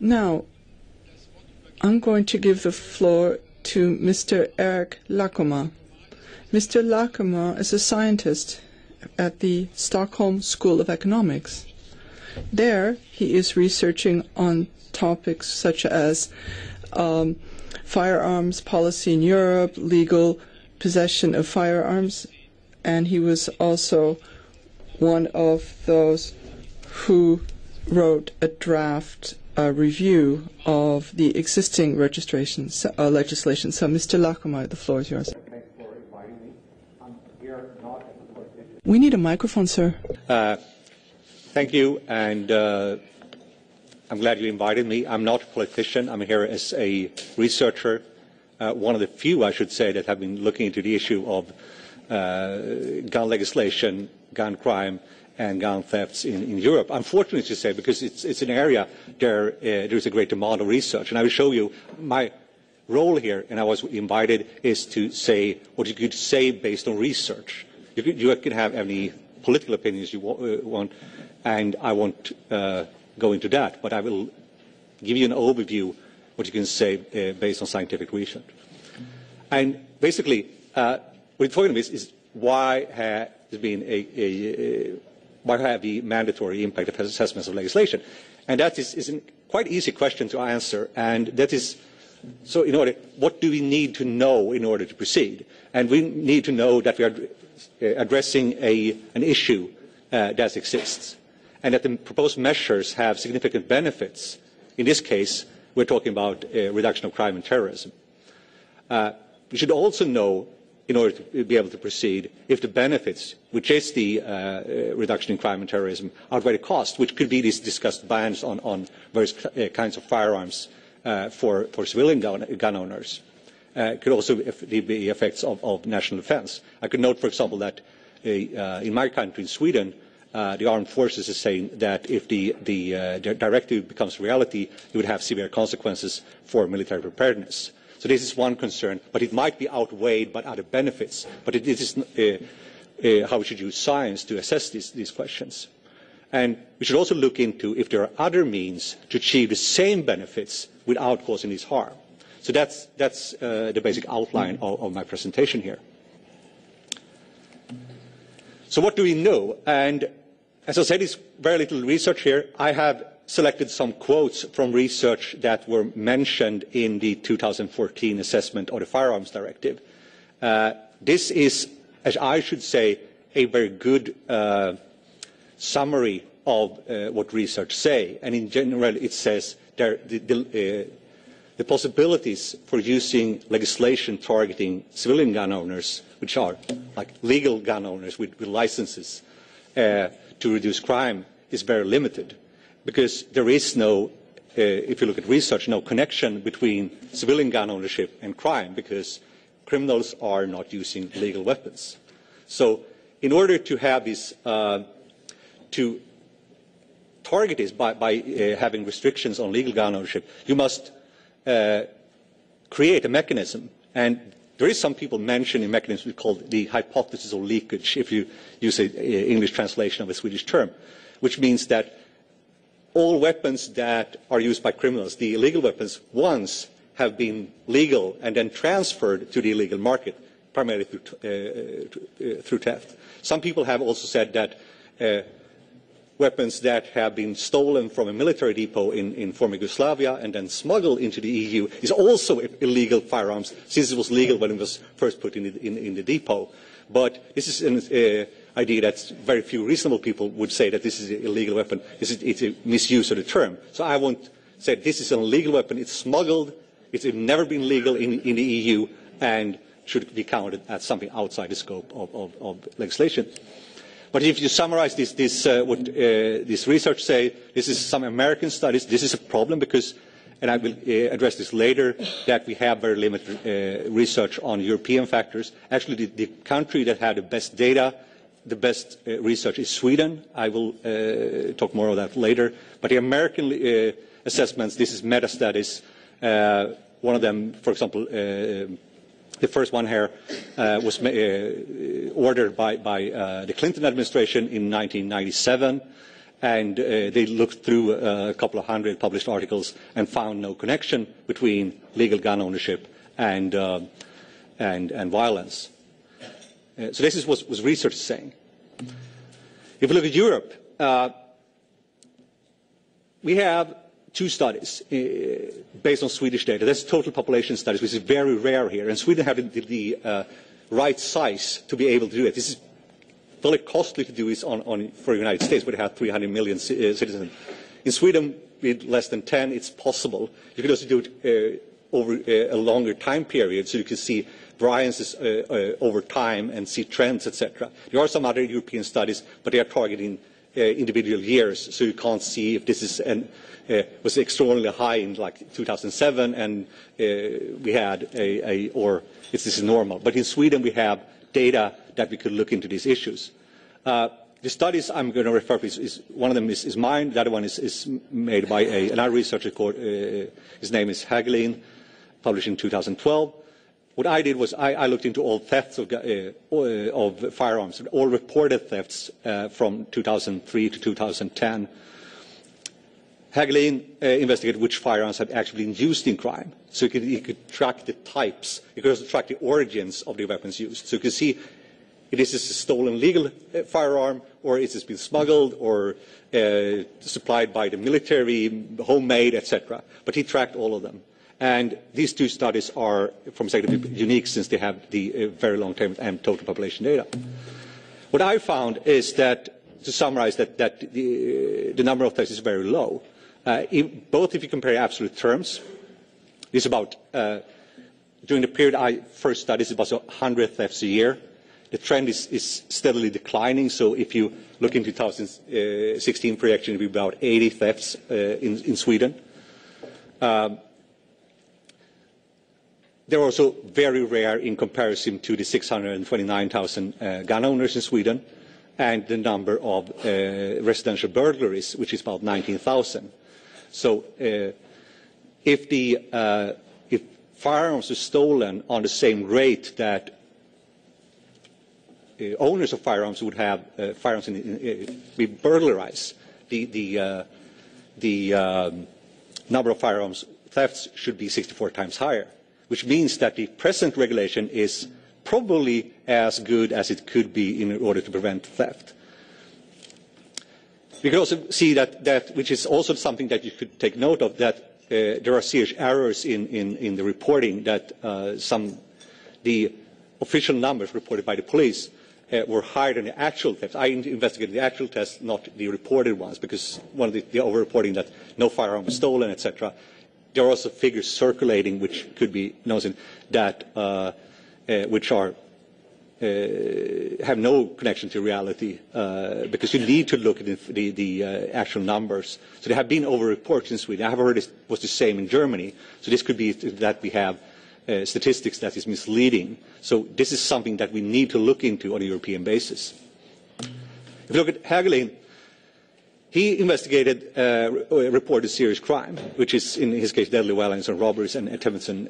Now, I'm going to give the floor to Mr. Erik Lakomaa. Mr. Lakomaa is a scientist at the Stockholm School of Economics. There, he is researching on topics such as firearms policy in Europe, legal possession of firearms, and he was also one of those who wrote a draft review of the existing legislation. So, Mr. Lakomaa, the floor is yours. We need a microphone, sir. Thank you, and I'm glad you invited me. I'm not a politician. I'm here as a researcher, one of the few, I should say, that have been looking into the issue of gun legislation, gun crime, and gun thefts in Europe. Unfortunately, to say, because it's an area there is a great demand of research, and I will show you my role here, and I was invited, is to say what you could say based on research. You can have any political opinions you want, and I won't go into that, but I will give you an overview what you can say based on scientific research. And basically, what we're talking about is why has there been why have the mandatory impact assessments of legislation? And that is a quite easy question to answer, and that is, so in order, what do we need to know in order to proceed? And we need to know that we are addressing an issue that exists, and that the proposed measures have significant benefits. In this case, we're talking about reduction of crime and terrorism. We should also know, in order to be able to proceed, if the benefits, which is the reduction in crime and terrorism, outweigh the cost, which could be these discussed bans on various kinds of firearms for civilian gun owners. Could also be effects of national defense. I could note, for example, that in my country, in Sweden, the armed forces is saying that if the directive becomes reality, it would have severe consequences for military preparedness. So this is one concern, but it might be outweighed by other benefits. But it is how we should use science to assess these questions. And we should also look into if there are other means to achieve the same benefits without causing this harm. So that's the basic outline of my presentation here. So what do we know? And as I said, there's very little research here. I have selected some quotes from research that were mentioned in the 2014 assessment of the Firearms Directive. This is, as I should say, a very good summary of what research say. And in general, it says the possibilities for using legislation targeting civilian gun owners, which are like legal gun owners with licenses, to reduce crime is very limited, because there is no, if you look at research, no connection between civilian gun ownership and crime, because criminals are not using legal weapons. So in order to have this, to target this by having restrictions on legal gun ownership, you must create a mechanism. And there is some people mentioning a mechanism called the hypothesis of leakage, if you use an English translation of a Swedish term, which means that all weapons that are used by criminals, the illegal weapons, once have been legal and then transferred to the illegal market, primarily through theft. Some people have also said that weapons that have been stolen from a military depot in former Yugoslavia and then smuggled into the EU is also illegal firearms, since it was legal when it was first put in the depot. But this is an idea that very few reasonable people would say that this is an illegal weapon. It's a misuse of the term. So I won't say this is an illegal weapon. It's smuggled. It's never been legal in the EU and should be counted as something outside the scope of legislation. But if you summarize what this research say, this is some American studies. This is a problem because, and I will address this later, that we have very limited research on European factors. Actually, the country that had the best data, the best research is Sweden. I will talk more of that later. But the American assessments, this is meta studies. One of them, for example, the first one here was ordered by the Clinton administration in 1997. And they looked through a couple of hundred published articles and found no connection between legal gun ownership and violence. So this is what research is saying. If we look at Europe, we have 2 studies based on Swedish data. That's total population studies, which is very rare here. And Sweden had the right size to be able to do it. This is fairly costly to do this for the United States, where they have 300 million citizens. In Sweden, with less than 10, it's possible. You can also do it over a longer time period, so you can see variances over time and see trends, etc. There are some other European studies, but they are targeting individual years, so you can't see if this is was extraordinarily high in like 2007, and we had or if this is normal. But in Sweden, we have data that we could look into these issues. The studies I'm going to refer to is one of them is mine. The other one is made by another researcher called his name is Hagelin, published in 2012. What I did was I looked into all thefts of firearms, all reported thefts from 2003 to 2010. Hagelin investigated which firearms had actually been used in crime. So he could track the types. He could also track the origins of the weapons used. So you can see if this is a stolen legal firearm, or is this been smuggled, or supplied by the military, homemade, etc. But he tracked all of them. And these 2 studies are, from perspective, unique since they have the very long-term and total population data. What I found is that, to summarize, that the number of thefts is very low. Both if you compare absolute terms, it's about, during the period I first studied, it's about 100 thefts a year. The trend is steadily declining, so if you look in 2016 projection, it will be about 80 thefts in Sweden. They're also very rare in comparison to the 629,000 gun owners in Sweden and the number of residential burglaries, which is about 19,000. So if firearms are stolen on the same rate that owners of firearms would have firearms be burglarized, the number of firearms thefts should be 64 times higher, which means that the present regulation is probably as good as it could be in order to prevent theft. You can also see that which is also something that you could take note of, that there are serious errors in the reporting, that the official numbers reported by the police were higher than the actual thefts. I investigated the actual tests, not the reported ones, because one of the over-reporting that no firearm was stolen, etc. There are also figures circulating which could be noticed that which are have no connection to reality, because you need to look at the actual numbers. So there have been over-reports in Sweden. I have heard it was the same in Germany. So this could be that we have statistics that is misleading. So this is something that we need to look into on a European basis. If you look at Hagelin, he investigated reported serious crime, which is in his case deadly violence and robberies and attempts and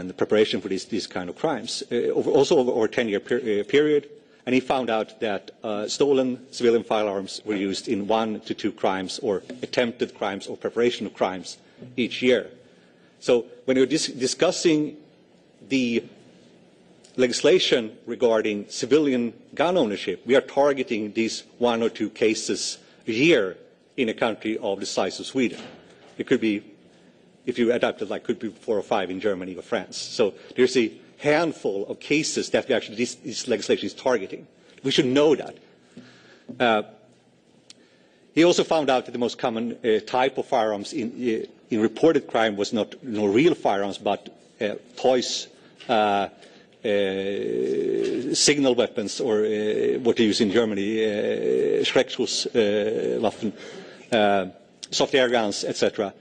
the preparation for these kind of crimes, also over a 10-year period. And he found out that stolen civilian firearms were used in 1 to 2 crimes or attempted crimes or preparation of crimes each year. So when you're discussing the legislation regarding civilian gun ownership, we are targeting these 1 or 2 cases a year in a country of the size of Sweden. It could be, if you adapt it, like could be 4 or 5 in Germany or France. So there's a handful of cases that we actually this legislation is targeting. We should know that. He also found out that the most common type of firearms in reported crime was not real firearms, but toys, signal weapons, or what they use in Germany, Schreckschusswaffen, soft air guns, etc.,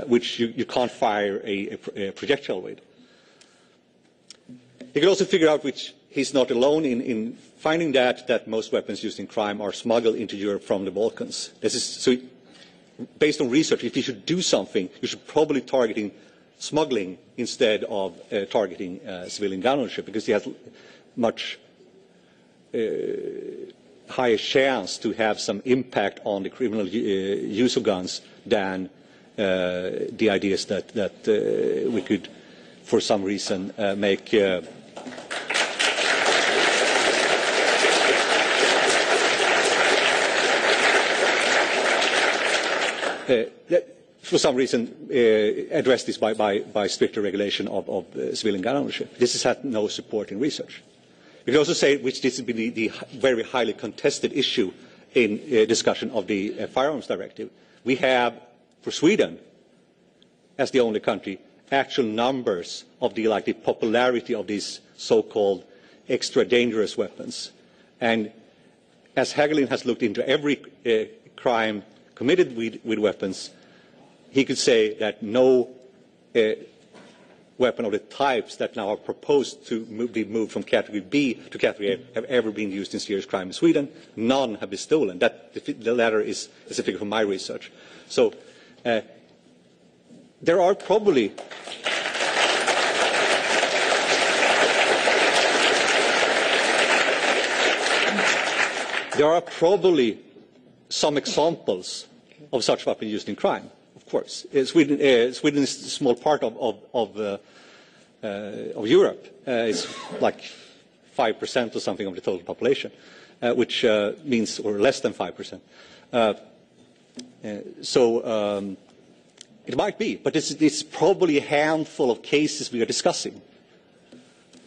which you can't fire a projectile with. He could also figure out, which he's not alone in finding that most weapons used in crime are smuggled into Europe from the Balkans. This is, so based on research, if you should do something, you should probably targeting smuggling instead of targeting civilian gun ownership, because he has much higher chance to have some impact on the criminal use of guns than the ideas that we could, for some reason, make for some reason address this by stricter regulation of civilian gun ownership. This has had no support in research. We can also say, which this has been the very highly contested issue in discussion of the Firearms Directive, we have, for Sweden, as the only country, actual numbers of the popularity of these so-called extra dangerous weapons. And as Hagelin has looked into every crime committed with weapons, he could say that no weapon of the types that now are proposed to be moved from category B to category A have ever been used in serious crime in Sweden. None have been stolen. The latter is a figure from my research. So there are probably some examples of such weapons used in crime. Of course, Sweden is a small part of Europe. It's like 5% or something of the total population, which means, or less than 5%. It might be, but it's probably a handful of cases we are discussing.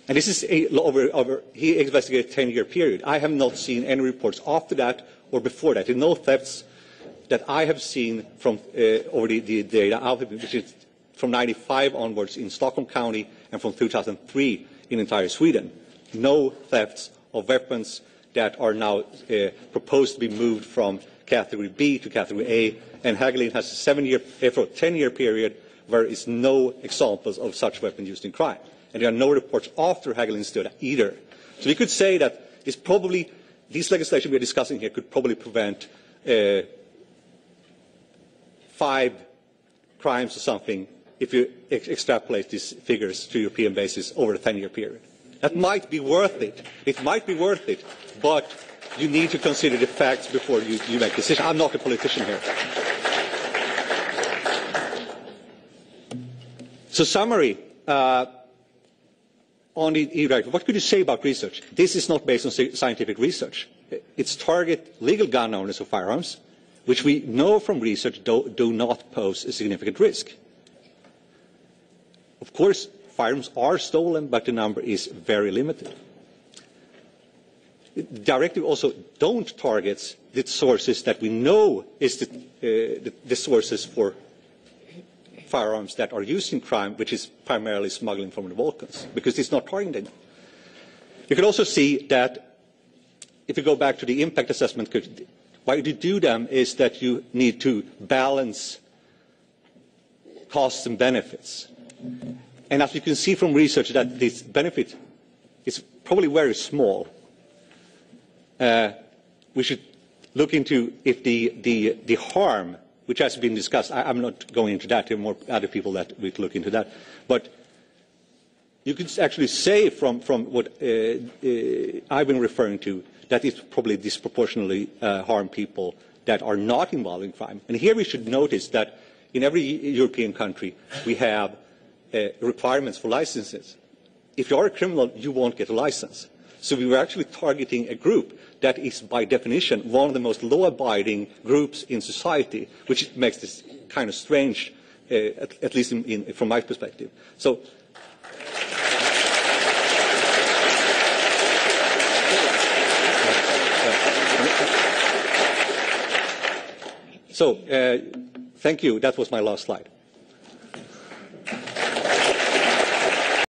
And this is he investigated a 10-year period. I have not seen any reports after that or before that. There are no thefts that I have seen from over the data out of it, which is from 95 onwards in Stockholm County and from 2003 in entire Sweden. No thefts of weapons that are now proposed to be moved from category B to category A. And Hagelin has a 10-year period where there is no examples of such weapons used in crime. And there are no reports after Hagelin stood either. So we could say that it's probably, this legislation we are discussing here could probably prevent 5 crimes or something if you extrapolate these figures to European basis over a 10-year period. That might be worth it. It might be worth it, but you need to consider the facts before you make a decision. I'm not a politician here. So summary, on the EU directive, what could you say about research? This is not based on scientific research. It's target legal gun owners of firearms, which we know from research do not pose a significant risk. Of course, firearms are stolen, but the number is very limited. The directive also don't target the sources that we know is the sources for firearms that are used in crime, which is primarily smuggling from the Balkans, because it's not targeting them. You can also see that if you go back to the impact assessment, why you do them is that you need to balance costs and benefits. And as you can see from research that this benefit is probably very small. We should look into if the harm, which has been discussed, I'm not going into that, there are more other people that will look into that, but you can actually say from what I've been referring to that it probably disproportionately harm people that are not involved in crime. And here we should notice that in every European country we have requirements for licenses. If you are a criminal, you won't get a license. So we were actually targeting a group that is, by definition, one of the most law-abiding groups in society, which makes this kind of strange, at least from my perspective. So, thank you. That was my last slide.